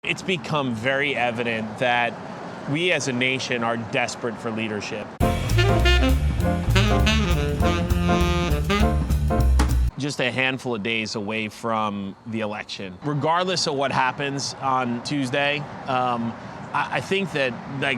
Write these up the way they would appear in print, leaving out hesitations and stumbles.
It's become very evident that we as a nation are desperate for leadership. Just a handful of days away from the election. Regardless of what happens on Tuesday, I think that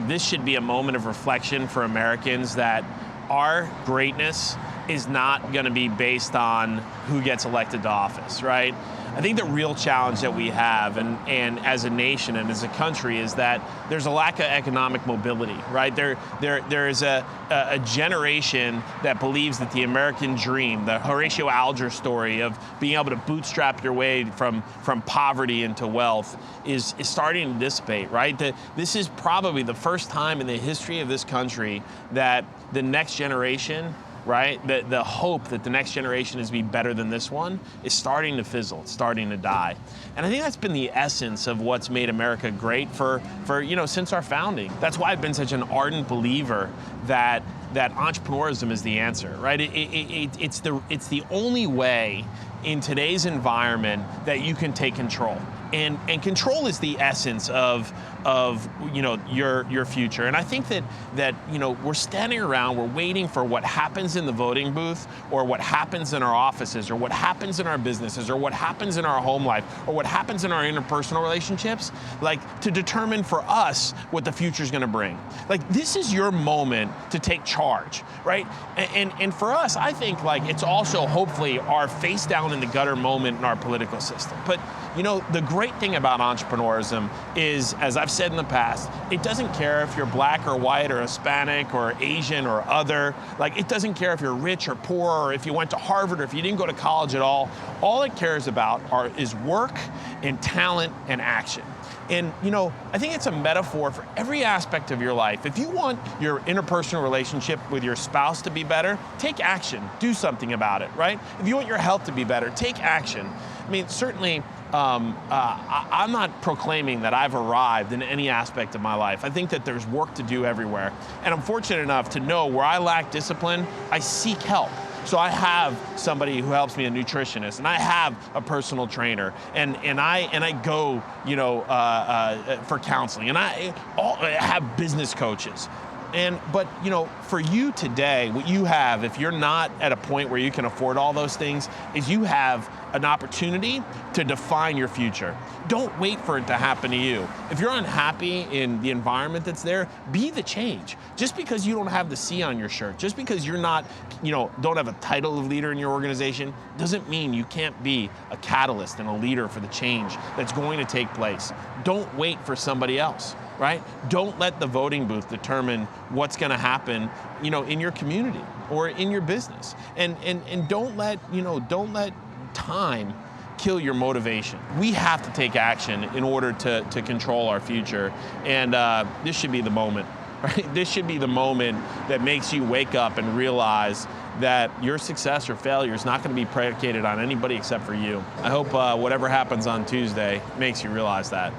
this should be a moment of reflection for Americans that our greatness is not going to be based on who gets elected to office, right? I think the real challenge that we have, and as a nation and as a country, is that there's a lack of economic mobility, right? There is a generation that believes that the American dream, the Horatio Alger story of being able to bootstrap your way from poverty into wealth, is starting to dissipate, right? This is probably the first time in the history of this country that the next generation, right? The hope that the next generation is to be better than this one is starting to fizzle, it's starting to die. And I think that's been the essence of what's made America great for since our founding. That's why I've been such an ardent believer that entrepreneurism is the answer, right? It's the only way in today's environment that you can take control. And control is the essence of your future. And I think that we're standing around, we're waiting for what happens in the voting booth, or what happens in our offices, or what happens in our businesses, or what happens in our home life, or what happens in our interpersonal relationships, to determine for us what the future is going to bring. This is your moment to take charge, right? And for us, I think it's also hopefully our face down in the gutter moment in our political system. But the great thing about entrepreneurism is, as I've said in the past, it doesn't care if you're black or white or Hispanic or Asian or other. It doesn't care if you're rich or poor, or if you went to Harvard or if you didn't go to college at all. All it cares about is work and talent and action. And I think it's a metaphor for every aspect of your life. If you want your interpersonal relationship with your spouse to be better, take action, do something about it, right? If you want your health to be better, take action. I mean, certainly, I'm not proclaiming that I've arrived in any aspect of my life. I think that there's work to do everywhere. And I'm fortunate enough to know where I lack discipline, I seek help. So I have somebody who helps me, a nutritionist, and I have a personal trainer, and I go, for counseling, and I have business coaches. But for you today, what you have, if you're not at a point where you can afford all those things, is you have an opportunity to define your future. Don't wait for it to happen to you. If you're unhappy in the environment that's there, be the change. Just because you don't have the C on your shirt, just because you're not, don't have a title of leader in your organization, doesn't mean you can't be a catalyst and a leader for the change that's going to take place. Don't wait for somebody else, right? Don't let the voting booth determine what's going to happen, in your community or in your business. And don't let time kill your motivation. We have to take action in order to control our future. And this should be the moment, right? This should be the moment that makes you wake up and realize that your success or failure is not going to be predicated on anybody except for you. I hope whatever happens on Tuesday makes you realize that.